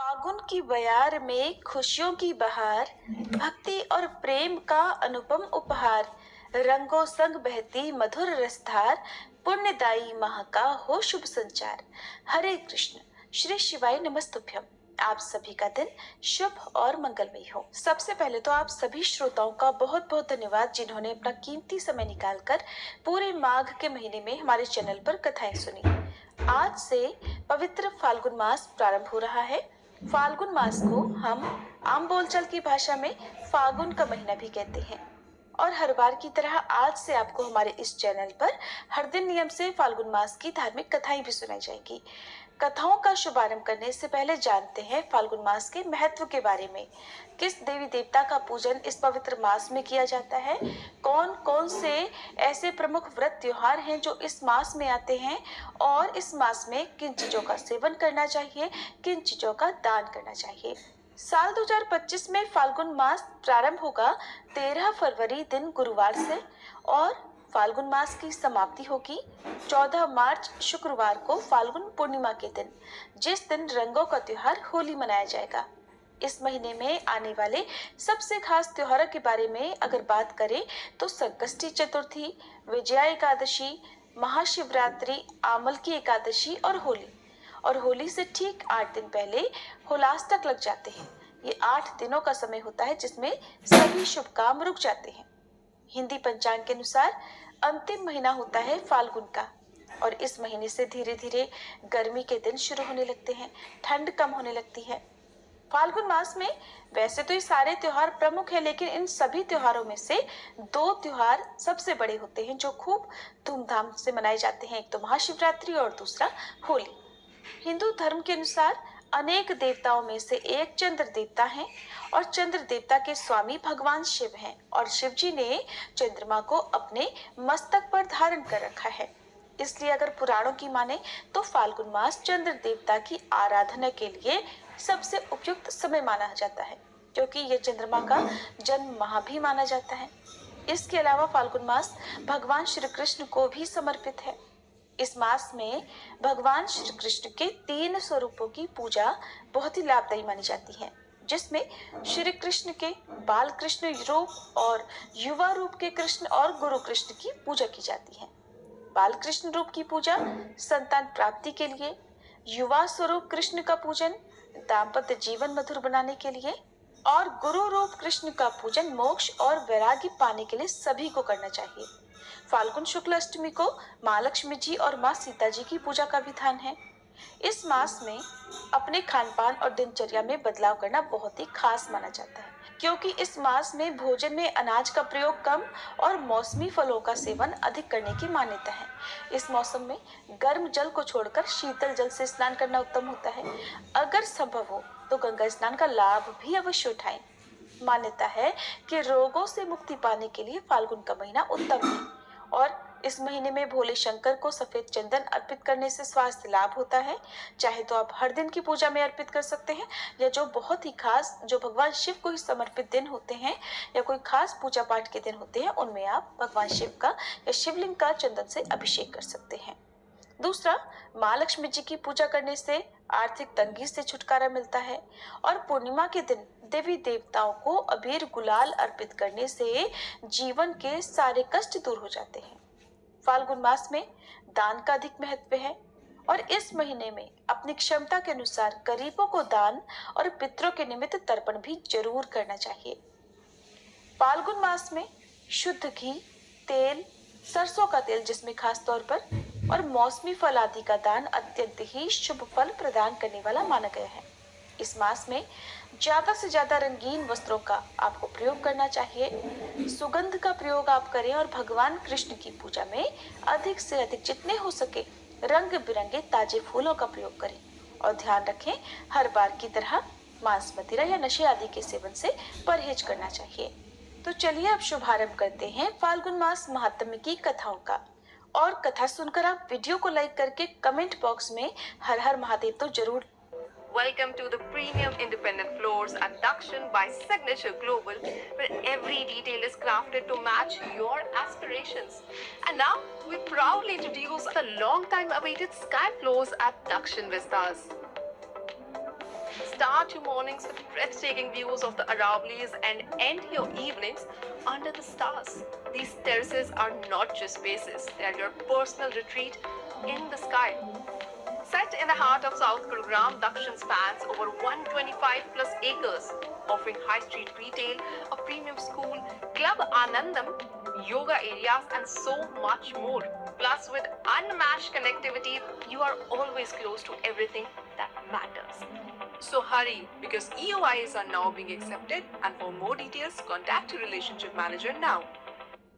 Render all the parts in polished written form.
फागुन की बयार में खुशियों की बहार, भक्ति और प्रेम का अनुपम उपहार, रंगों संग बहती मधुर रसधार, पुण्यदायी माह का हो शुभ संचार। हरे कृष्ण, श्री शिवाय नमस्तुभ्यम। आप सभी का दिन शुभ और मंगलमय हो। सबसे पहले तो आप सभी श्रोताओं का बहुत बहुत धन्यवाद जिन्होंने अपना कीमती समय निकालकर पूरे माघ के महीने में हमारे चैनल पर कथाएं सुनी। आज से पवित्र फाल्गुन मास प्रारंभ हो रहा है। फाल्गुन मास को हम आम बोलचाल की भाषा में फागुन का महीना भी कहते हैं और हर बार की तरह आज से आपको हमारे इस चैनल पर हर दिन नियम से फाल्गुन मास की धार्मिक कथाएं भी सुनाई जाएगी। कथाओं का शुभारंभ करने से पहले जानते हैं फाल्गुन मास के महत्व के बारे में। किस देवी देवता का पूजन इस पवित्र मास में किया जाता है, कौन कौन से ऐसे प्रमुख व्रत त्योहार हैं जो इस मास में आते हैं और इस मास में किन चीजों का सेवन करना चाहिए, किन चीजों का दान करना चाहिए। साल 2025 में फाल्गुन मास प्रारंभ होगा 13 फरवरी दिन गुरुवार से और फाल्गुन मास की समाप्ति होगी 14 मार्च शुक्रवार को फाल्गुन पूर्णिमा के दिन, जिस दिन रंगों का त्योहार होली मनाया जाएगा। इस महीने में आने वाले सबसे खास त्योहारों के बारे में अगर बात करें तो संकष्टी चतुर्थी, विजया एकादशी, महाशिवरात्रि, आमल की एकादशी और होली से ठीक 8 दिन पहले होलाष्टक लग जाते हैं। ये 8 दिनों का समय होता है जिसमें सभी शुभ काम रुक जाते हैं। हिंदी पंचांग के अनुसार अंतिम महीना होता है फाल्गुन का और इस महीने से धीरे धीरे गर्मी के दिन शुरू होने लगते हैं, ठंड कम होने लगती है। फाल्गुन मास में वैसे तो ये सारे त्योहार प्रमुख है, लेकिन इन सभी त्योहारों में से 2 त्योहार सबसे बड़े होते हैं जो खूब धूमधाम से मनाए जाते हैं। एक तो महाशिवरात्रि और दूसरा होली। हिंदू धर्म के अनुसार अनेक देवताओं में से एक चंद्र देवता हैं और चंद्र देवता के स्वामी भगवान शिव हैं और शिव जी ने चंद्रमा को अपने मस्तक पर धारण कर रखा है। इसलिए अगर पुराणों की माने तो फाल्गुन मास चंद्र देवता की आराधना के लिए सबसे उपयुक्त समय माना जाता है, क्योंकि ये चंद्रमा का जन्म माह भी माना जाता है। इसके अलावा फाल्गुन मास भगवान श्री कृष्ण को भी समर्पित है। इस मास में भगवान श्री कृष्ण के 3 स्वरूपों की पूजा बहुत ही लाभदायी मानी जाती है, जिसमें श्री कृष्ण के बाल कृष्ण रूप और युवा रूप के कृष्ण और गुरु कृष्ण की पूजा की जाती है। बाल कृष्ण रूप की पूजा संतान प्राप्ति के लिए, युवा स्वरूप कृष्ण का पूजन दाम्पत्य जीवन मधुर बनाने के लिए और गुरु रूप कृष्ण का पूजन मोक्ष और वैराग्य पाने के लिए सभी को करना चाहिए। फाल्गुन शुक्ल अष्टमी को माँ लक्ष्मी जी और माँ सीता जी की पूजा का विधान है। इस मास में अपने खान पान और दिनचर्या में बदलाव करना बहुत ही खास माना जाता है, क्योंकि इस मास में भोजन में अनाज का प्रयोग कम और मौसमी फलों का सेवन अधिक करने की मान्यता है। इस मौसम में गर्म जल को छोड़कर शीतल जल से स्नान करना उत्तम होता है। अगर संभव हो तो गंगा स्नान का लाभ भी अवश्य उठाएं। मान्यता है कि रोगों से मुक्ति पाने के लिए फाल्गुन का महीना उत्तम है और इस महीने में भोले शंकर को सफेद चंदन अर्पित करने से स्वास्थ्य लाभ होता है। चाहे तो आप हर दिन की पूजा में अर्पित कर सकते हैं या जो बहुत ही खास, जो भगवान शिव को ही समर्पित दिन होते हैं या कोई खास पूजा पाठ के दिन होते हैं, उनमें आप भगवान शिव का या शिवलिंग का चंदन से अभिषेक कर सकते हैं। दूसरा, माँ लक्ष्मी जी की पूजा करने से आर्थिक तंगी से छुटकारा मिलता है और पूर्णिमा के दिन देवी देवताओं को अबीर गुलाल अर्पित करने से जीवन के सारे कष्ट दूर हो जाते हैं। फाल्गुन मास में दान का अधिक महत्व है और इस महीने में अपनी क्षमता के अनुसार गरीबों को दान और पितरों के निमित्त तर्पण भी जरूर करना चाहिए। फाल्गुन मास में शुद्ध घी, तेल, सरसों का तेल जिसमें खास तौर पर और मौसमी फल आदि का दान अत्यंत ही शुभ फल प्रदान करने वाला माना गया है। इस मास में ज्यादा से ज्यादा रंगीन वस्त्रों का आपको प्रयोग करना चाहिए। सुगंध का प्रयोग आप करें और भगवान कृष्ण की पूजा में अधिक से अधिक जितने हो सके रंग बिरंगे ताजे फूलों का प्रयोग करें और ध्यान रखें हर बार की तरह मांस, मदिरा या नशे आदि के सेवन से परहेज करना चाहिए। तो चलिए अब शुभारंभ करते हैं फाल्गुन मास महात्म्य की कथाओं का। और कथा सुनकर आप वीडियो को लाइक करके कमेंट बॉक्स में हर हर महादेव तो जरूर। Welcome to the premium independent floors at Dakshin by Signature Global, where every detail is crafted to match your aspirations. And now we proudly introduce the long time awaited sky floors at Dakshin Vistas. start your mornings with breathtaking views of the Aravallis and end your evenings under the stars. These terraces are not just spaces, they are your personal retreat in the sky. Set in the heart of South Gurugram, Dakshin spans over 125 plus acres, offering high street retail, a premium school, Club Anandam, yoga areas, and so much more. Plus, with unmatched connectivity, you are always close to everything that matters. So hurry, because EOIs are now being accepted, and for more details, contact your relationship manager now.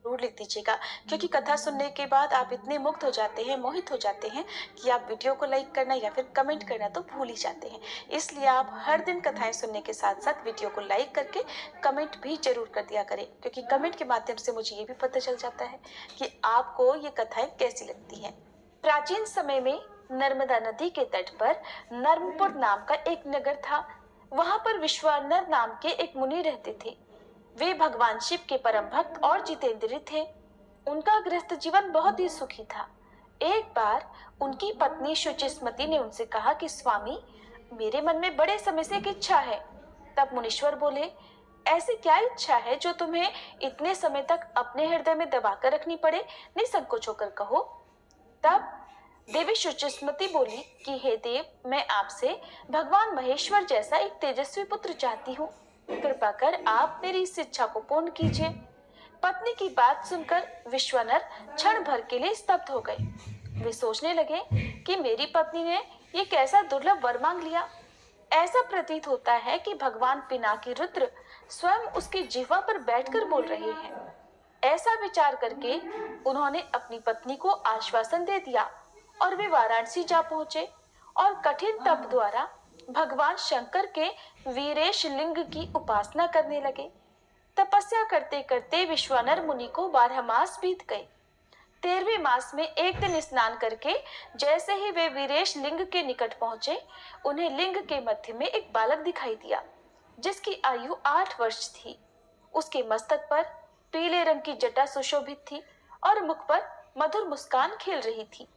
जरूर लिख दीजिएगा, क्योंकि कथा सुनने के बाद आप इतने मुग्ध हो जाते हैं, मोहित हो जाते हैं कि आप वीडियो को लाइक करना या फिर कमेंट करना तो भूल ही जाते हैं। इसलिए आप हर दिन कथाएं सुनने के साथ साथ वीडियो को लाइक करके कमेंट भी जरूर कर दिया करें, क्योंकि कमेंट के माध्यम से मुझे ये भी पता चल जाता है कि आपको ये कथाएं कैसी लगती हैं। प्राचीन समय में नर्मदा नदी के तट पर नर्मपुर नाम का एक नगर था। वहां पर विश्वानर नाम के एक मुनि रहते थे। वे भगवान शिव के परम भक्त और जितेंद्रिय थे। उनका गृहस्थ जीवन बहुत ही सुखी था। एक बार उनकी पत्नी शुचिस्मति ने उनसे कहा कि स्वामी, मेरे मन में बड़े समय से एक इच्छा है। तब मुनीश्वर बोले, ऐसी क्या इच्छा है जो तुम्हें इतने समय तक अपने हृदय में दबाकर रखनी पड़े? निसंकोच होकर कहो। तब देवी शुचिस्मति बोली कि हे देव, मैं आपसे भगवान महेश्वर जैसा एक तेजस्वी पुत्र चाहती हूँ। कृपा कर आप मेरी इस इच्छा को पूर्ण कीजिए। पत्नी की बात सुनकर विश्वानर क्षण भर के लिए स्तब्ध हो गए। वे सोचने लगे कि मेरी पत्नी ने ये कैसा दुर्लभ वर मांग लिया। ऐसा प्रतीत होता है कि भगवान पिनाकी रुद्र स्वयं उसकी जिह्वा पर बैठकर बोल रहे हैं। ऐसा विचार करके उन्होंने अपनी पत्नी को आश्वासन दे दिया और वे वाराणसी जा पहुंचे और कठिन तप द्वारा भगवान शंकर के वीरेश लिंग की उपासना करने लगे। तपस्या करते करते विश्वानर मुनि को 12 मास बीत गए। 13वें मास में एक दिन स्नान करके जैसे ही वे वीरेश लिंग के निकट पहुंचे, उन्हें लिंग के मध्य में एक बालक दिखाई दिया, जिसकी आयु 8 वर्ष थी। उसके मस्तक पर पीले रंग की जटा सुशोभित थी और मुख पर मधुर मुस्कान खेल रही थी।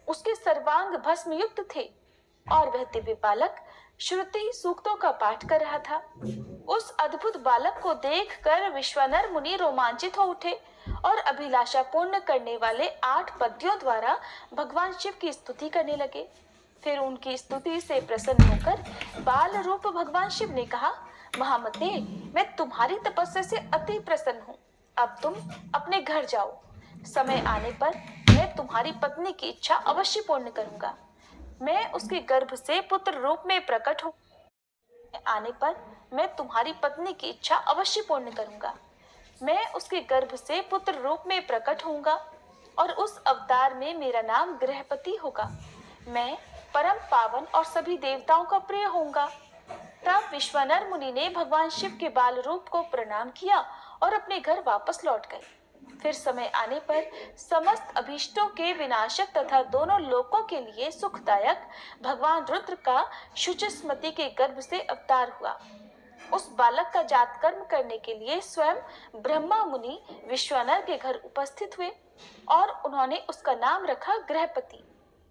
उसके सर्वांग भस्म युक्त थे और वह दिव्य बालक श्रुति सूक्तों का पाठ कर रहा था। उस अद्भुत बालक को देखकर विश्वानर मुनि रोमांचित हो उठे और अभिलाषा पूर्ण करने वाले 8 पद्यों द्वारा भगवान शिव की स्तुति करने लगे। फिर उनकी स्तुति से प्रसन्न होकर बाल रूप भगवान शिव ने कहा, महामते, मैं तुम्हारी तपस्या से अति प्रसन्न हूँ। अब तुम अपने घर जाओ। समय आने पर मैं तुम्हारी पत्नी की इच्छा अवश्य पूर्ण करूंगा। मैं उसके गर्भ से पुत्र रूप में प्रकट हो आने पर मैं तुम्हारी पत्नी की इच्छा अवश्य पूर्ण करूंगा। मैं उसके गर्भ से पुत्र रूप में प्रकट होऊंगा और उस अवतार में मेरा नाम गृहपति होगा। मैं परम पावन और सभी देवताओं का प्रिय होऊंगा। तब विश्वानर मुनि ने भगवान शिव के बाल रूप को प्रणाम किया और अपने घर वापस लौट गए। फिर समय आने पर समस्त अभीष्टों के विनाशक तथा दोनों लोकों के लिए सुखदायक भगवान रुद्र का शुचिस्मति के गर्भ से अवतार हुआ। उस बालक का जात कर्म करने के लिए स्वयं ब्रह्मा मुनि विश्वानर के घर उपस्थित हुए और उन्होंने उसका नाम रखा गृहपति।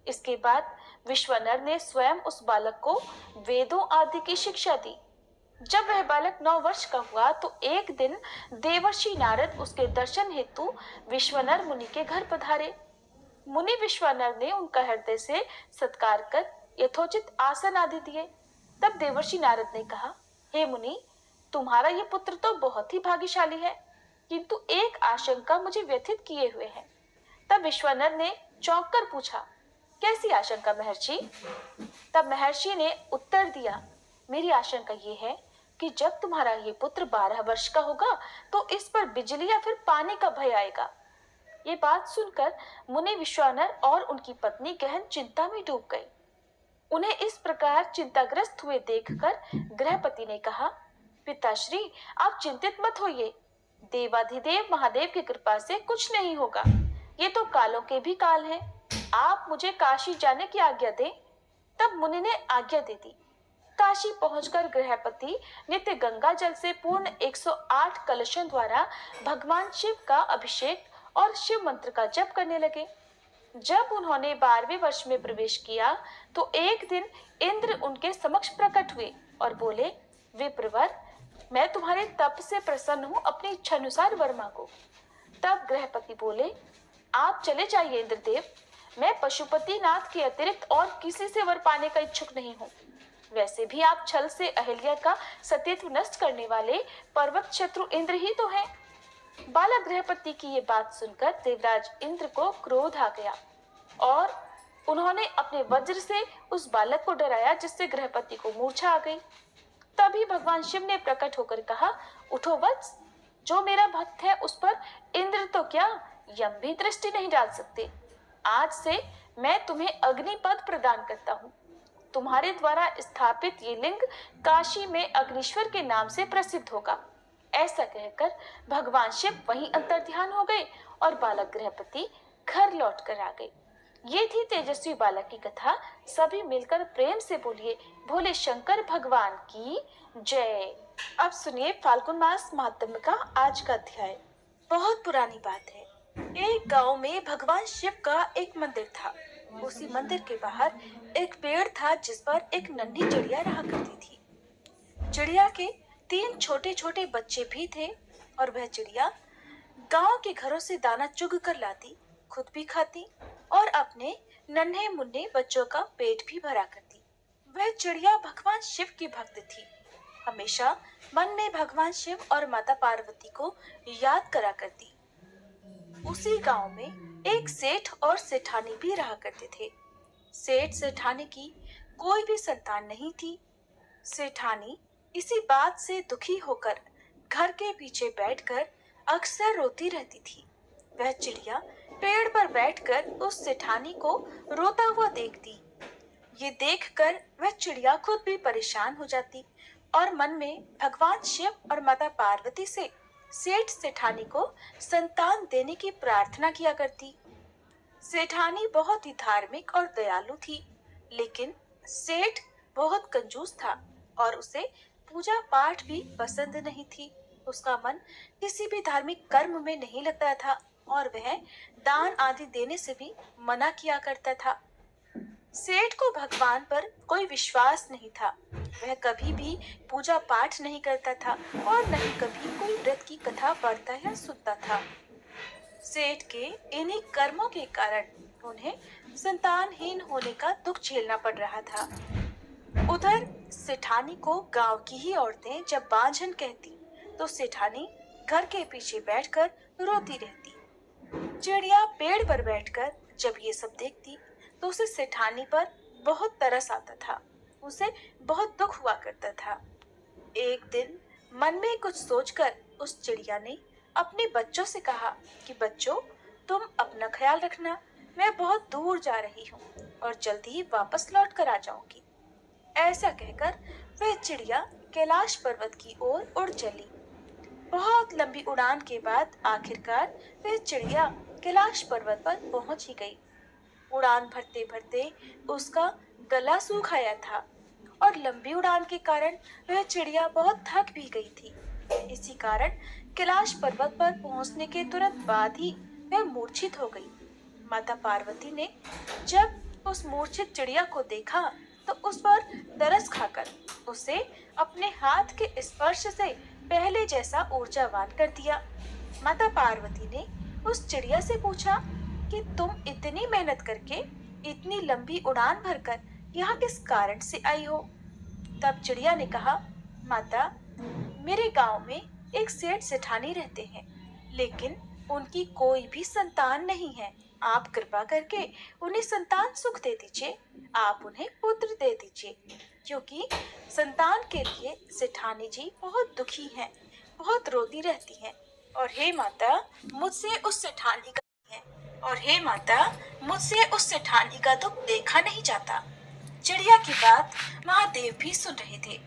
इसके बाद विश्वानर ने स्वयं उस बालक को वेदों आदि की शिक्षा दी। जब वह बालक 9 वर्ष का हुआ तो एक दिन देवर्षि नारद उसके दर्शन हेतु विश्वानर मुनि के घर पधारे। मुनि विश्वानर ने उनका हृदय से सत्कार कर यथोचित आसन आदि दिए। तब देवर्षि नारद ने कहा, हे मुनि, तुम्हारा ये पुत्र तो बहुत ही भाग्यशाली है, किंतु एक आशंका मुझे व्यथित किए हुए है। तब विश्वानर ने चौंक कर पूछा, कैसी आशंका महर्षि? तब महर्षि ने उत्तर दिया, मेरी आशंका ये है कि जब तुम्हारा ये पुत्र 12 वर्ष का होगा तो इस पर बिजली या फिर पानी का भय आएगा। ये बात सुनकर मुनि विश्वानर और उनकी पत्नी गहन चिंता में डूब गए। उन्हें इस प्रकार चिंताग्रस्त हुए देखकर गृहपति ने कहा, पिताश्री, आप चिंतित मत होइए। देवाधिदेव महादेव की कृपा से कुछ नहीं होगा। ये तो कालों के भी काल हैं। आप मुझे काशी जाने की आज्ञा दें। तब मुनि ने आज्ञा दे दी। काशी पहुंचकर गृहपति नित्य गंगा जल से पूर्ण 108 कलशों द्वारा भगवान शिव का अभिषेक और शिव मंत्र का जप करने लगे। जब उन्होंने 12वें वर्ष में प्रवेश किया तो एक दिन इंद्र उनके समक्ष प्रकट हुए और बोले, विप्रवर, मैं तुम्हारे तप से प्रसन्न हूँ, अपनी इच्छा अनुसार वर मांगो। तब गृहपति बोले, आप चले जाइए इंद्रदेव, मैं पशुपति नाथ के अतिरिक्त और किसी से वर पाने का इच्छुक नहीं हूँ। वैसे भी आप छल से अहिल्या का सतीत्व नष्ट करने वाले पर्वत शत्रु इंद्र ही तो हैं। बालक गृहपति की ये बात सुनकर देवराज इंद्र को क्रोध आ गया और उन्होंने अपने वज्र से उस बालक को डराया, जिससे गृहपति को मूर्छा आ गई। तभी भगवान शिव ने प्रकट होकर कहा, उठो वत्स, जो मेरा भक्त है उस पर इंद्र तो क्या यम भी दृष्टि नहीं डाल सकते। आज से मैं तुम्हें अग्निपद प्रदान करता हूँ। तुम्हारे द्वारा स्थापित ये लिंग काशी में अग्निश्वर के नाम से प्रसिद्ध होगा। ऐसा कहकर भगवान शिव वहीं अंतर्ध्यान हो गए और बालक गृहपति घर लौट कर आ गए। ये थी तेजस्वी बालक की कथा। सभी मिलकर प्रेम से बोलिए, भोले शंकर भगवान की जय। अब सुनिए फाल्गुन मास महात्म्य का आज का अध्याय। बहुत पुरानी बात है। एक गांव में भगवान शिव का एक मंदिर था। उसी मंदिर के बाहर एक पेड़ था, जिस पर एक नन्ही चिड़िया रहा करती थी। चिड़िया के 3 छोटे छोटे बच्चे भी थे और वह चिड़िया गांव के घरों से दाना चुग कर लाती, खुद भी खाती और अपने नन्हे मुन्ने बच्चों का पेट भी भरा करती। वह चिड़िया भगवान शिव की भक्त थी। हमेशा मन में भगवान शिव और माता पार्वती को याद करा करती। उसी गांव में एक सेठ और सेठानी भी रहा करते थे। सेठ सेठानी की कोई भी संतान नहीं थी। सेठानी इसी बात से दुखी होकर घर के पीछे बैठकर अक्सर रोती रहती थी। वह चिड़िया पेड़ पर बैठकर उस सेठानी को रोता हुआ देखती। ये देखकर वह चिड़िया खुद भी परेशान हो जाती और मन में भगवान शिव और माता पार्वती से सेठ सेठानी को संतान देने की प्रार्थना किया करती। सेठानी बहुत ही धार्मिक और दयालु थी, लेकिन सेठ बहुत कंजूस था और उसे पूजा पाठ भी पसंद नहीं थी। उसका मन किसी भी धार्मिक कर्म में नहीं लगता था और वह दान आदि देने से भी मना किया करता था। सेठ को भगवान पर कोई विश्वास नहीं था। वह कभी भी पूजा पाठ नहीं करता था और न ही कभी कोई व्रत की कथा पढ़ता या सुनता था। सेठ के इन्हीं कर्मों के कारण उन्हें संतानहीन होने का दुख झेलना पड़ रहा था। उधर सेठानी को गांव की ही औरतें जब बांझन कहती तो सेठानी घर के पीछे बैठकर रोती रहती। चिड़िया पेड़ पर बैठकर जब ये सब देखती तो उसे सेठानी पर बहुत तरस आता था। उसे बहुत दुख हुआ करता था। एक दिन मन में कुछ सोचकर उस चिड़िया ने अपने बच्चों से कहा कि बच्चों, तुम अपना ख्याल रखना, मैं बहुत दूर जा रही हूँ और जल्दी ही वापस लौट कर आ जाऊंगी। ऐसा कहकर वह चिड़िया कैलाश पर्वत की ओर उड़ चली। बहुत लंबी उड़ान के बाद आखिरकार वह चिड़िया कैलाश पर्वत पर पहुंच ही गई। उड़ान भरते भरते उसका गला सूख आया था और लंबी उड़ान के कारण वह चिड़िया बहुत थक भी गई थी। इसी कारण कैलाश पर्वत पर पहुंचने के तुरंत बाद ही वह मूर्छित हो गई। माता पार्वती ने जब उस मूर्छित चिड़िया को देखा तो उस पर तरस खाकर उसे अपने हाथ के स्पर्श से पहले जैसा ऊर्जावान कर दिया। माता पार्वती ने उस चिड़िया से पूछा कि तुम इतनी मेहनत करके इतनी लंबी उड़ान भरकर यहाँ किस कारण से आई हो? तब चिड़िया ने कहा, माता, मेरे गांव में एक सेठ सेठानी रहते हैं, लेकिन उनकी कोई भी संतान नहीं है। आप कृपा करके उन्हें संतान सुख दे दीजिए। आप उन्हें पुत्र दे दीजिए, क्योंकि संतान के लिए सेठानी जी बहुत दुखी हैं, बहुत रोती रहती हैं। और हे माता, मुझसे उस सेठानी का दुख देखा नहीं जाता। चिड़िया की बात महादेव भी सुन रहे थे।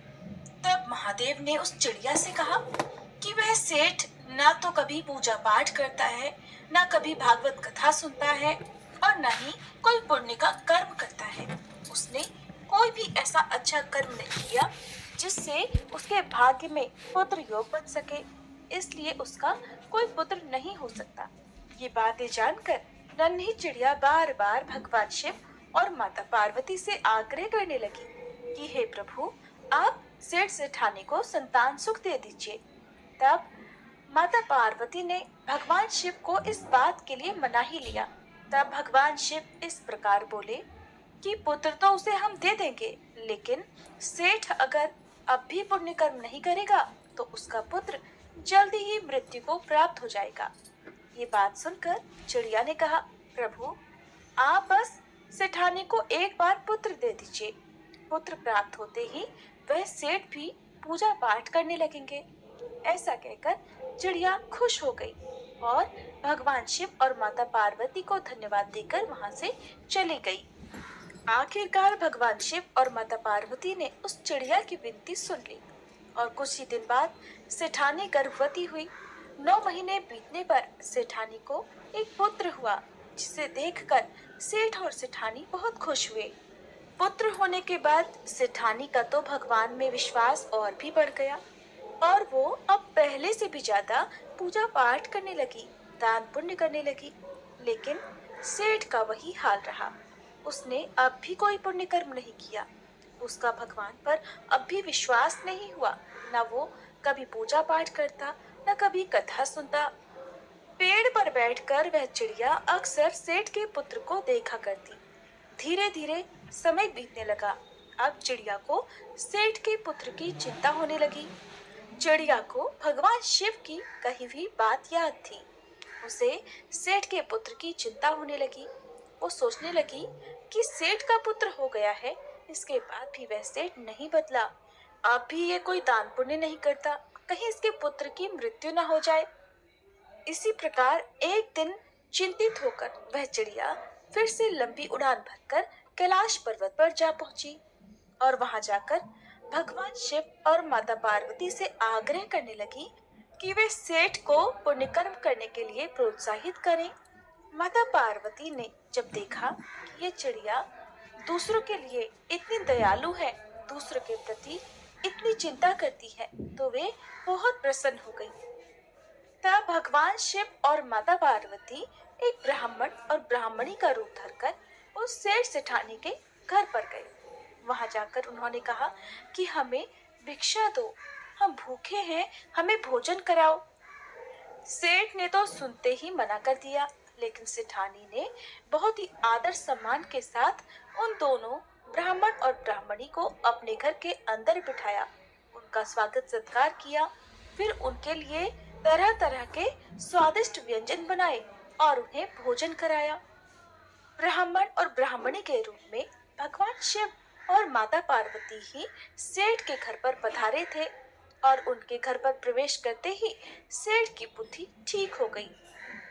तब महादेव ने उस चिड़िया से कहा कि वह सेठ ना तो कभी पूजा पाठ करता है, ना कभी भागवत कथा सुनता है और न ही कोई पुण्य का कर्म करता है। उसने कोई भी ऐसा अच्छा कर्म नहीं किया जिससे उसके भाग्य में पुत्र योग बन सके, इसलिए उसका कोई पुत्र नहीं हो सकता। ये बातें जानकर नन्ही चिड़िया बार बार भगवान शिव और माता पार्वती से आग्रह करने लगी कि हे प्रभु, आप सेठ सेठानी को संतान सुख दे दीजिए। तब माता पार्वती ने भगवान शिव को इस बात के लिए मना ही लिया। तब भगवान शिव इस प्रकार बोले कि पुत्र तो उसे हम दे देंगे, लेकिन सेठ अगर अब भी पुण्य कर्म नहीं करेगा तो उसका पुत्र जल्दी ही मृत्यु को प्राप्त हो जाएगा। ये बात सुनकर चिड़िया ने कहा, प्रभु आप बस सेठानी को एक बार पुत्र दे दीजिए। पुत्र प्राप्त होते ही वह सेठ भी पूजा पाठ करने लगेंगे। ऐसा कहकर चिड़िया खुश हो गई और भगवान शिव और माता पार्वती को धन्यवाद देकर वहां से चली गई। आखिरकार भगवान शिव और माता पार्वती ने उस चिड़िया की विनती सुन ली और कुछ ही दिन बाद सेठानी गर्भवती हुई। 9 महीने बीतने पर सेठानी को एक पुत्र हुआ, जिसे देखकर सेठ और सेठानी बहुत खुश हुए। पुत्र होने के बाद सेठानी का तो भगवान में विश्वास और भी बढ़ गया और वो अब पहले से भी ज्यादा पूजा पाठ करने लगी, दान पुण्य करने लगी। लेकिन सेठ का वही हाल रहा। उसने अब भी कोई पुण्य कर्म नहीं किया। उसका भगवान पर अब भी विश्वास नहीं हुआ। न वो कभी पूजा पाठ करता, न कभी कथा सुनता। पेड़ पर बैठकर वह चिड़िया अक्सर सेठ के पुत्र को देखा करती। धीरे धीरे समय बीतने लगा। अब चिड़िया को सेठ के पुत्र की चिंता होने लगी। चिड़िया को भगवान शिव की कही हुई बात याद थी। उसे सेठ के पुत्र की चिंता होने लगी। वो सोचने लगी कि सेठ का पुत्र हो गया है, इसके बाद भी वह सेठ नहीं बदला। अब भी ये कोई दान पुण्य नहीं करता, कहीं इसके पुत्र की मृत्यु न हो जाए। इसी प्रकार एक दिन चिंतित होकर वह चिड़िया फिर से लंबी उड़ान भरकर कैलाश पर्वत पर जा पहुंची और वहां जाकर भगवान शिव और माता पार्वती से आग्रह करने लगी कि वे सेठ को पुण्य कर्म करने के लिए प्रोत्साहित करें। माता पार्वती ने जब देखा कि ये चिड़िया दूसरों के लिए इतनी दयालु है, दूसरों के प्रति इतनी चिंता करती है, तो वे बहुत प्रसन्न हो गई। तब भगवान शिव और माता पार्वती एक ब्राह्मण और ब्राह्मणी का रूप धरकर उस सेठ सेठानी के घर पर गए। वहां जाकर उन्होंने कहा कि हमें भिक्षा दो, हम भूखे हैं, हमें भोजन कराओ। सेठ ने तो सुनते ही मना कर दिया, लेकिन सेठानी ने बहुत ही आदर सम्मान के साथ उन दोनों ब्राह्मण और ब्राह्मणी को अपने घर के अंदर बिठाया, उनका स्वागत सत्कार किया, फिर उनके लिए तरह तरह के स्वादिष्ट व्यंजन बनाए और उन्हें भोजन कराया। ब्राह्मण और ब्राह्मणी के रूप में भगवान शिव और माता पार्वती ही सेठ के घर पर पधारे थे और उनके घर पर प्रवेश करते ही सेठ की बुद्धि ठीक हो गई।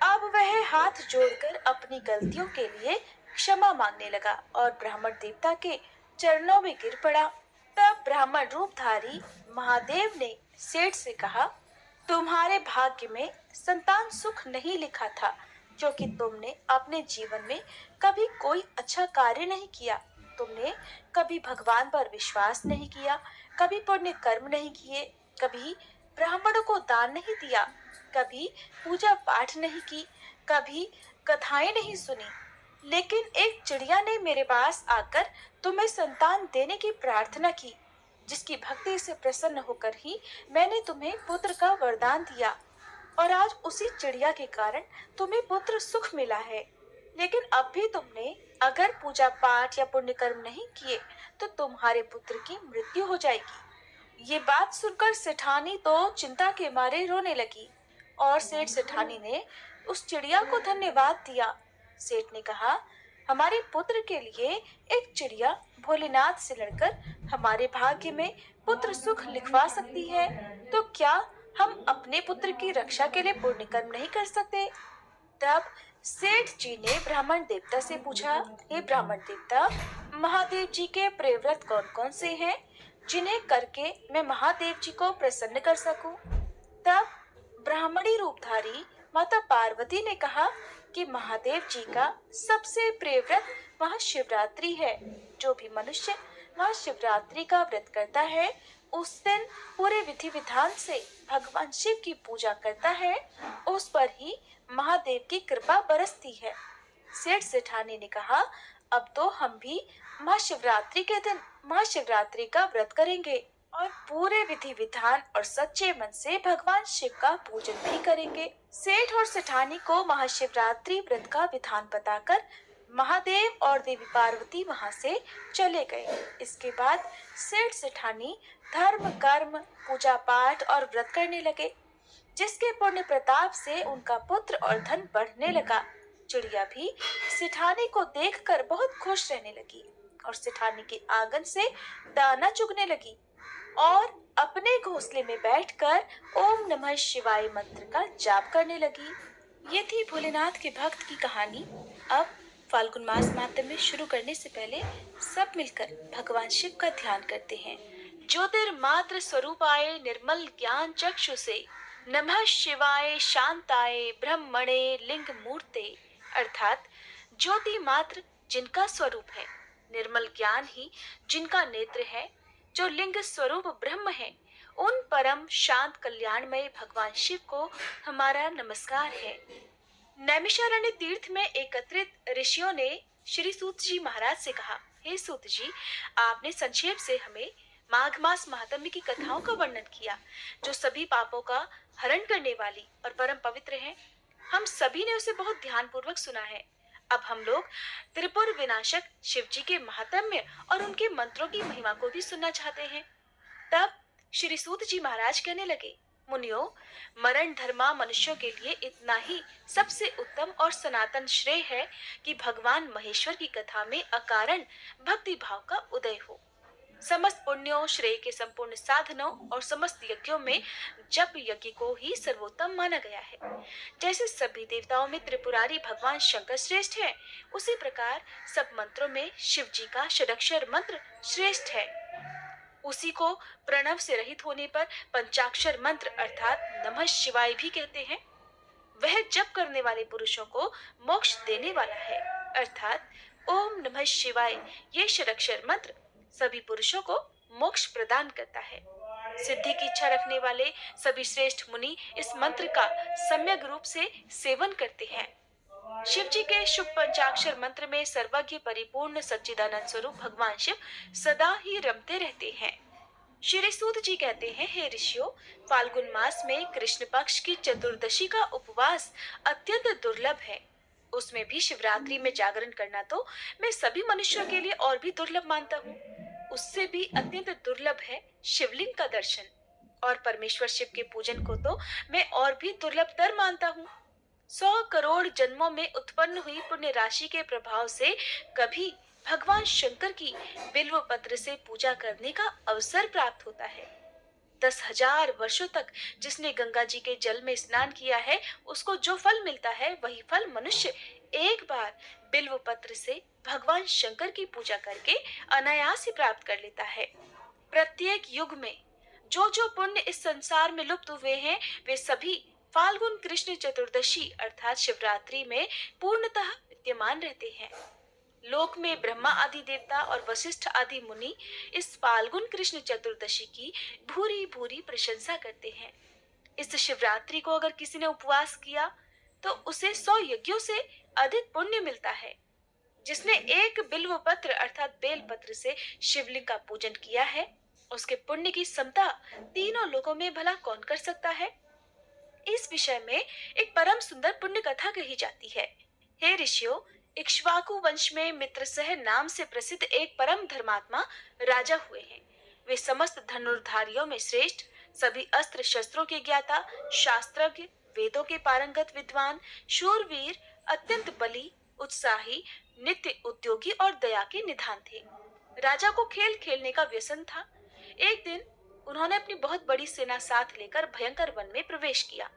अब वह हाथ जोड़कर अपनी गलतियों के लिए क्षमा मांगने लगा और ब्राह्मण देवता के चरणों में गिर पड़ा। तब ब्राह्मण रूपधारी महादेव ने सेठ से कहा, तुम्हारे भाग्य में संतान सुख नहीं लिखा था, क्योंकि तुमने अपने जीवन में कभी कोई अच्छा कार्य नहीं किया। तुमने कभी भगवान पर विश्वास नहीं किया, कभी पुण्य कर्म नहीं किए, कभी ब्राह्मणों को दान नहीं दिया, कभी पूजा पाठ नहीं की, कभी कथाएं नहीं सुनी। लेकिन एक चिड़िया ने मेरे पास आकर तुम्हें संतान देने की प्रार्थना की, जिसकी भक्ति से प्रसन्न होकर ही मैंने तुम्हें पुत्र का वरदान दिया और आज उसी चिड़िया के कारण तुम्हें पुत्र सुख मिला है। लेकिन अब भी तुमने अगर पूजा पाठ या पुण्य कर्म नहीं किए तो तुम्हारे पुत्र की मृत्यु हो जाएगी। ये बात सुनकर सेठानी तो चिंता के मारे रोने लगी और सेठ सेठानी ने उस चिड़िया को धन्यवाद दिया। सेठ ने कहा, हमारे पुत्र के लिए एक चिड़िया भोलेनाथ से लड़कर हमारे भाग्य में पुत्र सुख लिखवा सकती है, तो क्या हम अपने पुत्र की रक्षा के लिए पुण्य कर्म नहीं कर सकते? तब सेठ जी ने ब्राह्मण देवता से पूछा, हे ब्राह्मण देवता, महादेव जी के प्रिय व्रत कौन कौन से हैं, जिन्हें करके मैं महादेव जी को प्रसन्न कर सकूं? तब ब्राह्मणी रूपधारी माता पार्वती ने कहा कि महादेव जी का सबसे प्रिय व्रत महाशिवरात्रि है। जो भी मनुष्य महाशिवरात्रि का व्रत करता है, उस दिन पूरे विधि विधान से भगवान शिव की पूजा करता है, उस पर ही महादेव की कृपा बरसती है। सेठ सेठानी ने कहा, अब तो हम भी महाशिवरात्रि के दिन महाशिवरात्रि का व्रत करेंगे और पूरे विधि विधान और सच्चे मन से भगवान शिव का पूजन भी करेंगे। सेठ और सेठानी को महाशिवरात्रि व्रत का विधान बताकर महादेव और देवी पार्वती वहां से चले गए। इसके बाद सेठ सेठानी धर्म कर्म पूजा पाठ और व्रत करने लगे, जिसके पुण्य प्रताप से उनका पुत्र और धन बढ़ने लगा। चिड़िया भी सेठानी को देखकर बहुत खुश रहने लगी और सेठानी के आंगन से दाना चुगने लगी और अपने घोंसले में बैठकर ओम नमः शिवाय मंत्र का जाप करने लगी। ये थी भोलेनाथ के भक्त की कहानी। अब फाल्गुन मास महात्म्य शुरू करने से पहले सब मिलकर भगवान शिव का ध्यान करते हैं। ज्योतिर्मात्र स्वरूपाय निर्मल ज्ञान चक्षु से नमः शिवाय शांताय ब्रह्मणे लिंग मूर्ते, अर्थात ज्योति मात्र जिनका स्वरूप है, निर्मल ज्ञान ही जिनका नेत्र है, जो लिंग स्वरूप ब्रह्म है, उन परम शांत कल्याणमय भगवान शिव को हमारा नमस्कार है। नैमिषारण्य तीर्थ में एकत्रित ऋषियों ने श्री सूत जी महाराज से कहा, हे सूत जी, आपने संक्षेप से हमें माघ मास महात्म्य की कथाओं का वर्णन किया, जो सभी पापों का हरण करने वाली और परम पवित्र है। हम सभी ने उसे बहुत ध्यान पूर्वक सुना है। अब हम लोग त्रिपुर विनाशक शिव जी के महात्म्य और उनके मंत्रों की महिमा को भी सुनना चाहते हैं। तब श्री सूत जी महाराज कहने लगे, मुनियों, मरण धर्मा मनुष्यों के लिए इतना ही सबसे उत्तम और सनातन श्रेय है कि भगवान महेश्वर की कथा में अकारण भक्ति भाव का उदय हो। समस्त पुण्यों श्रेय के संपूर्ण साधनों और समस्त यज्ञों में जप यज्ञ को ही सर्वोत्तम माना गया है। जैसे सभी देवताओं में त्रिपुरारी भगवान शंकर श्रेष्ठ है, उसी प्रकार सब मंत्रों में शिव जी का षडक्षर मंत्र श्रेष्ठ है। उसी को प्रणव से रहित होने पर पंचाक्षर मंत्र अर्थात नमः शिवाय भी कहते हैं। वह जप करने वाले पुरुषों को मोक्ष देने वाला है, अर्थात ओम नमः शिवाय ये षडक्षर मंत्र सभी पुरुषों को मोक्ष प्रदान करता है। सिद्धि की इच्छा रखने वाले सभी श्रेष्ठ मुनि इस मंत्र का सम्यक रूप से सेवन करते हैं। शिव जी के शुभ पंचाक्षर मंत्र में सर्वज्ञ परिपूर्ण सच्चिदानंद स्वरूप भगवान शिव सदा ही रमते रहते हैं। श्री सूत जी कहते हैं, हे ऋषियों, फाल्गुन मास में कृष्ण पक्ष की चतुर्दशी का उपवास अत्यंत दुर्लभ है। उसमें भी शिवरात्रि में जागरण करना तो मैं सभी मनुष्यों के लिए और भी दुर्लभ मानता हूँ। उससे भी अत्यंत दुर्लभ है शिवलिंग का दर्शन, और परमेश्वर शिव के पूजन को तो मैं और भी दुर्लभतर मानता हूँ। 100 करोड़ जन्मों में उत्पन्न हुई पुण्य राशि के प्रभाव से कभी भगवान शंकर की बिल्व पत्र से पूजा करने का अवसर प्राप्त होता है। 10,000 वर्षों तक जिसने गंगा जी के जल में स्नान किया है, उसको जो फल मिलता है वही फल मनुष्य एक बार बिल्व पत्र से भगवान शंकर की पूजा करके अनायास ही प्राप्त कर लेता है। प्रत्येक युग में जो जो पुण्य इस संसार में लुप्त हुए हैं, वे सभी फाल्गुन कृष्ण चतुर्दशी अर्थात शिवरात्रि में पूर्णतः विद्यमान रहते हैं। लोक में ब्रह्मा आदि देवता और वशिष्ठ आदि मुनि इस फाल्गुन कृष्ण चतुर्दशी की भूरी भूरी प्रशंसा करते हैं। इस शिवरात्रि को अगर किसी ने उपवास किया तो उसे 100 यज्ञों से अधिक पुण्य मिलता है। जिसने एक बिल्व पत्र अर्थात बेल पत्र से शिवलिंग का पूजन किया है, उसके पुण्य की समता तीनों लोगों में भला कौन कर सकता है। इस विषय में एक परम सुंदर पुण्य कथा कही जाती है। हे ऋषियों, इक्ष्वाकु वंश में मित्रसह नाम से प्रसिद्ध एक परम धर्मात्मा राजा हुए हैं। वे समस्त धनुर्धारियों में श्रेष्ठ, सभी अस्त्र शस्त्रों के ज्ञाता, शास्त्रज्ञ, वेदों के पारंगत विद्वान, शूरवीर, अत्यंत बली, उत्साही, नित्य उद्योगी और दया के निधान थे। राजा को खेल खेलने का व्यसन था। एक दिन उन्होंने अपनी बहुत बड़ी सेना साथ लेकर भयंकर वन में प्रवेश किया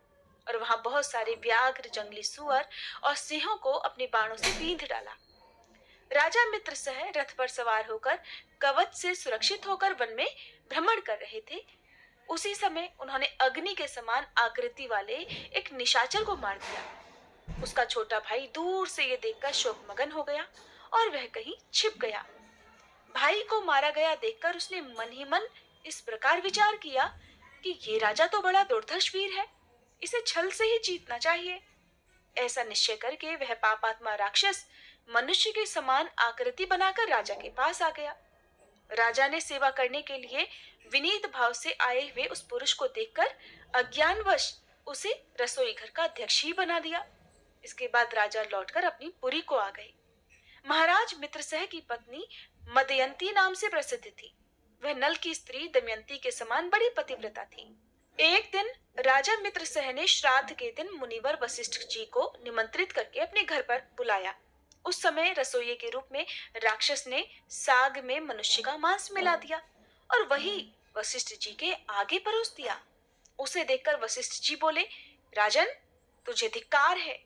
और वहां बहुत सारे व्याघ्र, जंगली सुअर और सिंहों को अपने बाणों से बींध डाला। राजा मित्र सह रथ पर सवार होकर कवच से सुरक्षित होकर वन में भ्रमण कर रहे थे। उसी समय उन्होंने अग्नि के समान आकृति वाले एक निशाचर को मार दिया। उसका छोटा भाई दूर से ये देखकर शोकमगन हो गया और वह कहीं छिप गया। भाई को मारा गया देखकर उसने मन ही मन इस प्रकार विचार किया कि ये राजा तो बड़ा दुर्धर्ष वीर है, इसे छल से ही जीतना चाहिए। ऐसा निश्चय करके वह पापात्मा राक्षस मनुष्य के समान आकृति बनाकर राजा के पास आ गया। राजा ने सेवा करने के लिए विनीत भाव से आए हुए उस पुरुष को देखकर अज्ञानवश उसे रसोई घर का अध्यक्ष ही बना दिया। इसके बाद राजा लौटकर अपनी पुरी को आ गए। महाराज मित्रसह की पत्नी मदयंती नाम से प्रसिद्ध थी। वह नल की स्त्री दमयंती के समान बड़ी पतिव्रता थी। एक दिन राजा मित्रसह ने श्राद्ध के दिन मुनिवर वशिष्ठ जी को निमंत्रित करके अपने घर पर बुलाया। उस समय रसोइये के रूप में राक्षस ने साग में मनुष्य का मांस मिला दिया और वही वशिष्ठ जी के आगे परोस दिया। उसे देखकर वशिष्ठ जी बोले, राजन, तुझे धिक्कार है,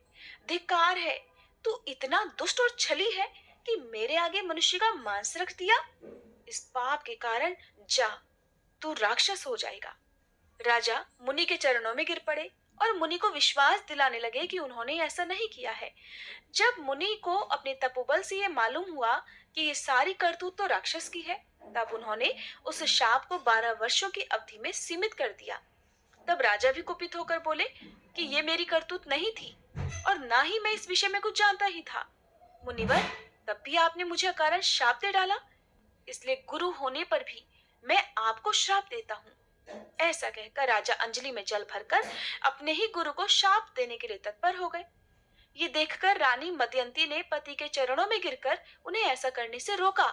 धिक्कार है। तू इतना दुष्ट और छली है कि मेरे आगे मनुष्य का मांस रख दिया। इस पाप के कारण जा, तू राक्षस हो जाएगा। राजा मुनि के चरणों में गिर पड़े और मुनि को विश्वास दिलाने लगे कि उन्होंने ऐसा नहीं किया है। जब मुनि को अपने तपोबल से यह मालूम हुआ कि ये सारी करतूत तो राक्षस की है, तब उन्होंने उस शाप को 12 वर्षों की अवधि में सीमित कर दिया। तब राजा भी कुपित होकर बोले कि ये मेरी करतूत नहीं थी और ना ही मैं इस विषय में कुछ जानता ही था। मुनिवर, तब भी आपने मुझे अकारण शाप दे डाला, इसलिए गुरु होने पर भी मैं आपको श्राप देता हूँ। ऐसा कहकर राजा अंजलि में जल भरकर अपने ही गुरु को शाप देने के लिए तत्पर हो गए। ये देखकर रानी मदयंती ने पति के चरणों में गिरकर उन्हें ऐसा करने से रोका।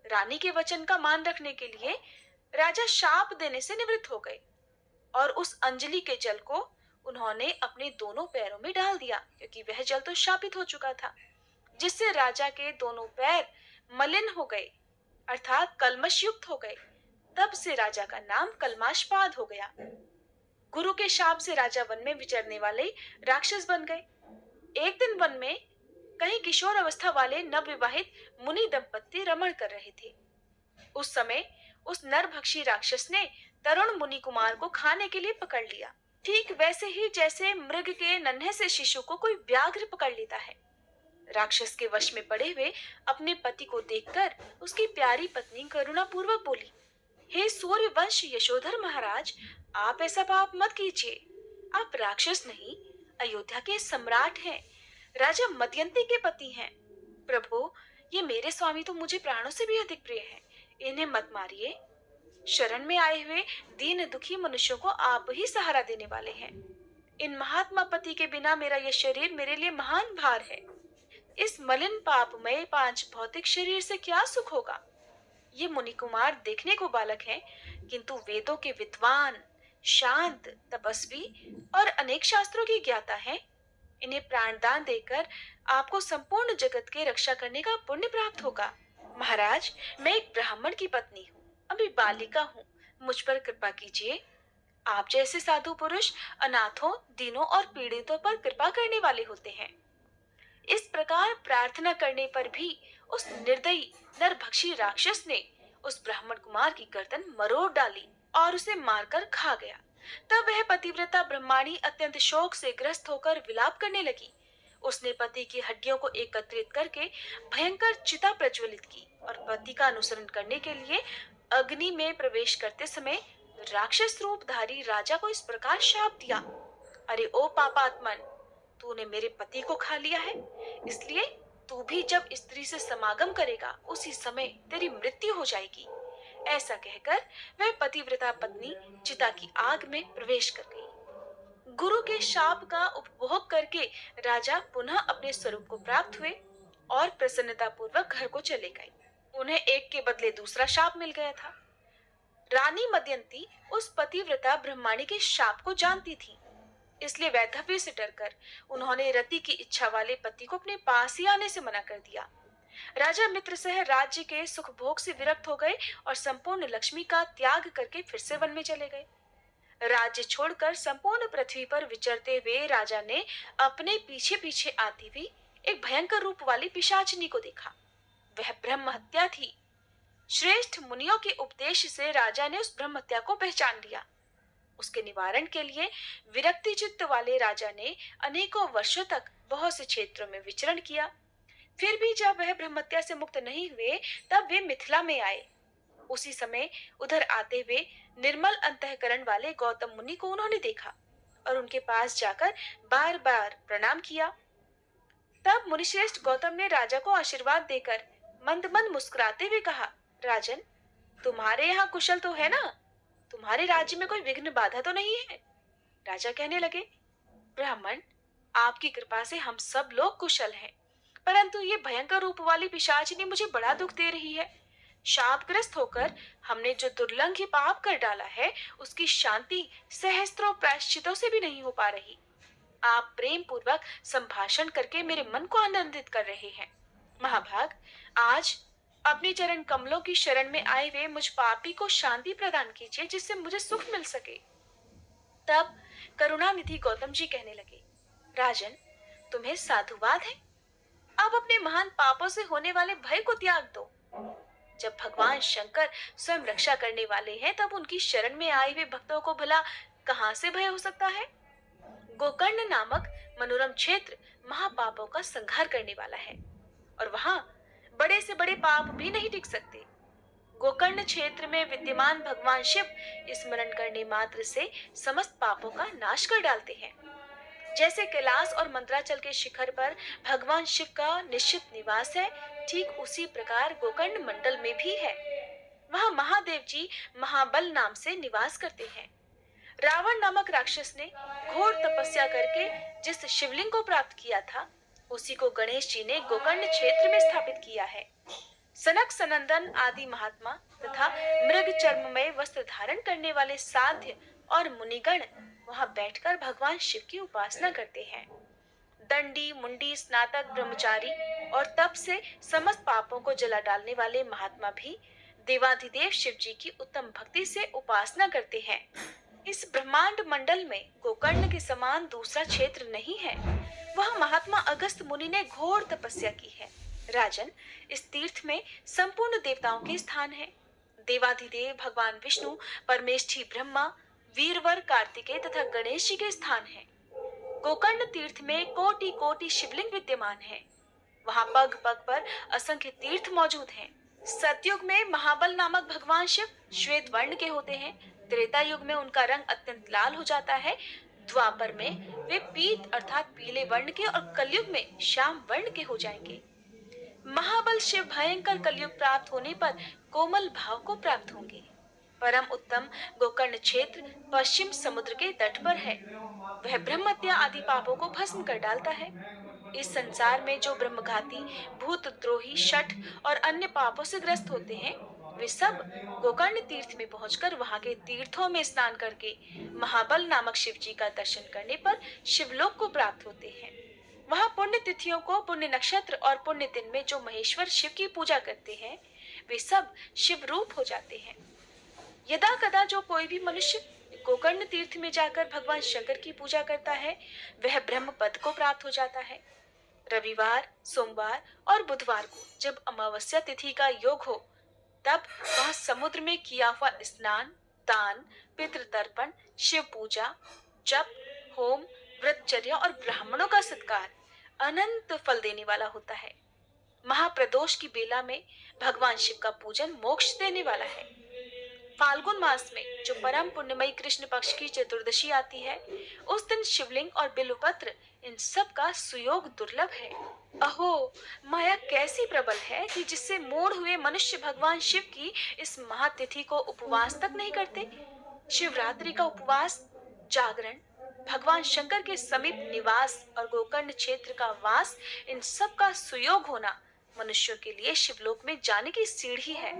रानी के वचन का मान रखने के लिए राजा शाप देने से निवृत्त हो गए और उस अंजलि के जल को उन्होंने अपने दोनों पैरों में डाल दिया, क्योंकि वह जल तो शापित हो चुका था, जिससे राजा के दोनों पैर मलिन हो गए, अर्थात कलमश युक्त हो गए। तब से राजा का नाम कलमाशपाद हो गया। गुरु के शाप से राजा वन में विचरने वाले राक्षस बन गए। एक दिन वन में कहीं किशोर अवस्था वाले नवविवाहित मुनि दंपत्ति रमण कर रहे थे। उस समय उस नरभक्षी राक्षस ने तरुण मुनि कुमार को खाने के लिए पकड़ लिया, ठीक वैसे ही जैसे मृग के नन्हे से शिशु को कोई व्याघ्र पकड़ लेता है। राक्षस के वश में पड़े हुए अपने पति को देखकर उसकी प्यारी पत्नी करुणापूर्वक बोली, हे सूर्य वंश यशोधर महाराज, आप ऐसा पाप मत कीजिए। आप राक्षस नहीं, अयोध्या के सम्राट हैं, राजा मदयंती के पति हैं। प्रभु, ये मेरे स्वामी तो मुझे प्राणों से भी अधिक प्रिय हैं, इन्हें मत मारिए। शरण में आए हुए दीन दुखी मनुष्यों को आप ही सहारा देने वाले हैं। इन महात्मा पति के बिना मेरा यह शरीर मेरे लिए महान भार है। इस मलिन पापमय 5 भौतिक शरीर से क्या सुख होगा। ये मुनि कुमार देखने को बालक हैं, किंतु वेदों के विद्वान, शांत, तपस्वी और अनेक शास्त्रों की ज्ञाता हैं। इन्हें प्राणदान देकर आपको संपूर्ण जगत के रक्षा करने का पुण्य प्राप्त होगा। महाराज, मैं एक ब्राह्मण की पत्नी हूँ, अभी बालिका हूँ, मुझ पर कृपा कीजिए। आप जैसे साधु पुरुष अनाथों, दीनों और पीड़ितों पर कृपा करने वाले होते हैं। इस प्रकार प्रार्थना करने पर भी उस निर्दयी नरभक्षी राक्षस ने उस ब्राह्मण कुमार की गर्दन मरोड़ डाली और उसे मारकर खा गया। तब वह पतिव्रता ब्रह्माणी अत्यंत शोक से ग्रस्त होकर विलाप करने लगी। उसने पति की हड्डियों को एकत्रित करके भयंकर चिता प्रज्वलित की और पति का अनुसरण करने के लिए अग्नि में प्रवेश करते समय राक्षस रूपधारी राजा को इस प्रकार शाप दिया, अरे ओ पापात्मन, तूने मेरे पति को खा लिया है, इसलिए तू भी जब स्त्री से समागम करेगा उसी समय तेरी मृत्यु हो जाएगी। ऐसा कहकर वह पतिव्रता पत्नी चिता की आग में प्रवेश कर गई। गुरु के शाप का उपभोग करके राजा पुनः अपने स्वरूप को प्राप्त हुए और प्रसन्नता पूर्वक घर को चले गए। उन्हें एक के बदले दूसरा शाप मिल गया था। रानी मदयंती उस पतिव्रता ब्रह्माणी के शाप को जानती थी, इसलिए वैधव्य से डरकर उन्होंने रति की इच्छा वाले पति को अपने पास ही आने से मना कर दिया। राजा मित्रसह राज्य के सुख भोग से विरक्त हो गए और संपूर्ण लक्ष्मी का त्याग करके फिर से वन में चले गए। राज्य छोड़कर संपूर्ण पृथ्वी पर विचरते हुए राजा ने अपने पीछे पीछे आती हुई एक भयंकर रूप वाली पिशाचिनी को देखा। वह ब्रह्म हत्या थी। श्रेष्ठ मुनियों के उपदेश से राजा ने उस ब्रह्म हत्या को पहचान लिया। उसके निवारण के लिए विरक्ति चित्त वाले राजा ने अनेकों वर्षों तक बहुत से क्षेत्रों में विचरण किया। फिर भी जब वह ब्रह्मत्या से मुक्त नहीं हुए, तब वे मिथिला में आए। उसी समय उधर आते हुए निर्मल अंतःकरण वाले गौतम मुनि को उन्होंने देखा और उनके पास जाकर बार बार प्रणाम किया। तब मुनिश्रेष्ठ गौतम ने राजा को आशीर्वाद देकर मंद मंद मुस्कुराते हुए कहा, राजन, तुम्हारे यहाँ कुशल तो है ना? तुम्हारे राज्य में कोई विघ्न बाधा तो नहीं है? राजा कहने लगे, ब्राह्मण, आपकी कृपा से हम सब लोग कुशल हैं, परंतु ये भयंकर रूप वाली पिशाचिनी मुझे बड़ा दुख दे रही है। शापग्रस्त होकर हमने जो दुर्लंघ पाप कर डाला है, उसकी शांति सहस्त्रों प्रायश्चितों से भी नहीं हो पा रही। आप प्रेम पूर्वक संभाषण करके मेरे मन को आनंदित कर रहे हैं। महाभाग, आज अपने चरण कमलों की शरण में आए हुए मुझ पापी को शांति प्रदान कीजिए, जिससे मुझे सुख मिल सके। तब करुणानिधि गौतम जी कहने लगे, राजन, तुम्हें साधुवाद है? अब अपने महान पापों से होने वाले भय को त्याग दो। जब भगवान शंकर स्वयं रक्षा करने वाले हैं, तब उनकी शरण में आए हुए भक्तों को भला कहां से भय हो सकता है? गोकर्ण नामक मनोरम क्षेत्र महापापों का संहार करने वाला है, और वहां बड़े से बड़े पाप भी नहीं टिक सकते। गोकर्ण क्षेत्र में विद्यमान भगवान शिव स्मरण करने मात्र से समस्त पापों का नाश कर डालते हैं। जैसे कैलाश और मंत्राचल के शिखर पर भगवान शिव का निश्चित निवास है, ठीक उसी प्रकार गोकर्ण मंडल में भी है। वहां महादेव जी महाबल नाम से निवास करते हैं। रावण नामक राक्षस ने घोर तपस्या करके जिस शिवलिंग को प्राप्त किया था, उसी को गणेश जी ने गोकर्ण क्षेत्र में स्थापित किया है। सनक सनंदन आदि महात्मा तथा मृग चर्ममय वस्त्र धारण करने वाले साध्य और मुनिगण वहां बैठकर भगवान शिव की उपासना करते हैं। दंडी मुंडी स्नातक ब्रह्मचारी और तप से समस्त पापों को जला डालने वाले महात्मा भी देवाधिदेव शिव जी की उत्तम भक्ति से उपासना करते हैं। इस ब्रह्मांड मंडल में गोकर्ण के समान दूसरा क्षेत्र नहीं है। वह महात्मा अगस्त मुनि ने घोर तपस्या की है। राजन, इस तीर्थ में संपूर्ण देवताओं के स्थान है। देवाधिदेव भगवान विष्णु, परमेष्ठी ब्रह्मा, वीरवर कार्तिकेय तथा गणेश जी के स्थान है। गोकर्ण तीर्थ में कोटि कोटि शिवलिंग विद्यमान है। वहां पग पग पर असंख्य तीर्थ मौजूद हैं। सतयुग में महाबल नामक भगवान शिव श्वेत वर्ण के होते हैं। त्रेता युग में उनका रंग अत्यंत लाल हो जाता है। द्वापर में वे पीत अर्थात पीले वर्ण के और कलयुग में श्याम वर्ण के हो जाएंगे। महाबल शिव भयंकर कलयुग प्राप्त होने पर कोमल भाव को प्राप्त होंगे। परम उत्तम गोकर्ण क्षेत्र पश्चिम समुद्र के तट पर है। वह ब्रह्मत्या आदि पापों को भस्म कर डालता है। इस संसार में जो ब्रह्मघाती, भूतद्रोही, शठ और अन्य पापों से ग्रस्त होते हैं, वे सब गोकर्ण तीर्थ में पहुंचकर वहां के तीर्थों में स्नान करके महाबल नामक शिव जी का दर्शन करने पर शिवलोक को प्राप्त होते हैं। वहां पुण्य तिथियों को, पुण्य नक्षत्र और पुण्य दिन में जो महेश्वर शिव की पूजा करते हैं, वे सब शिव रूप हो जाते हैं। यदा कदा जो कोई भी मनुष्य गोकर्ण तीर्थ में जाकर भगवान शंकर की पूजा करता है, वह ब्रह्म पद को प्राप्त हो जाता है। रविवार, सोमवार और बुधवार को जब अमावस्या तिथि का योग हो, तब वह समुद्र में किया हुआ स्नान, दान, पितृतर्पण, शिव पूजा, जप, होम, व्रतचर्या और ब्राह्मणों का सत्कार अनंत फल देने वाला होता है। महाप्रदोष की बेला में भगवान शिव का पूजन मोक्ष देने वाला है। फाल्गुन मास में जो परम पुण्यमयी कृष्ण पक्ष की चतुर्दशी आती है, उस दिन शिवलिंग और बिल्वपत्र इन सब का सुयोग दुर्लभ है। अहो, माया कैसी प्रबल है कि जिससे मूढ़ हुए मनुष्य भगवान शिव की इस महातिथि को उपवास तक नहीं करते। शिवरात्रि का उपवास, जागरण, भगवान शंकर के समीप निवास और गोकर्ण क्षेत्र का वास, इन सब का सुयोग होना मनुष्यों के लिए शिवलोक में जाने की सीढ़ी है।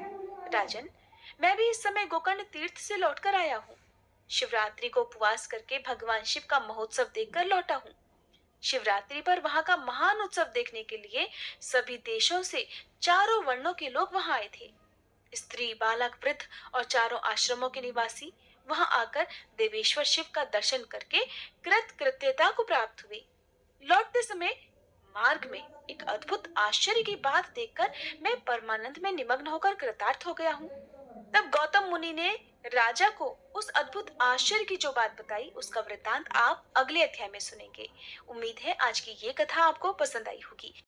राजन, मैं भी इस समय गोकर्ण तीर्थ से लौटकर आया हूँ। शिवरात्रि को उपवास करके भगवान शिव का महोत्सव देखकर लौटा हूँ। शिवरात्रि पर वहां का महान उत्सव देखने के लिए सभी देशों से चारों वर्णों के लोग वहां आए थे। स्त्री, बालक, वृद्ध और चारों आश्रमों के निवासी वहां आकर देवेश्वर शिव का दर्शन करके कृतकृत्यता को प्राप्त हुए। लौटते समय मार्ग में एक अद्भुत आश्चर्य की बात देखकर मैं परमानंद में निमग्न होकर कृतार्थ हो गया हूँ। तब गौतम मुनि ने राजा को उस अद्भुत आश्चर्य की जो बात बताई, उसका वृतांत आप अगले अध्याय में सुनेंगे। उम्मीद है आज की ये कथा आपको पसंद आई होगी।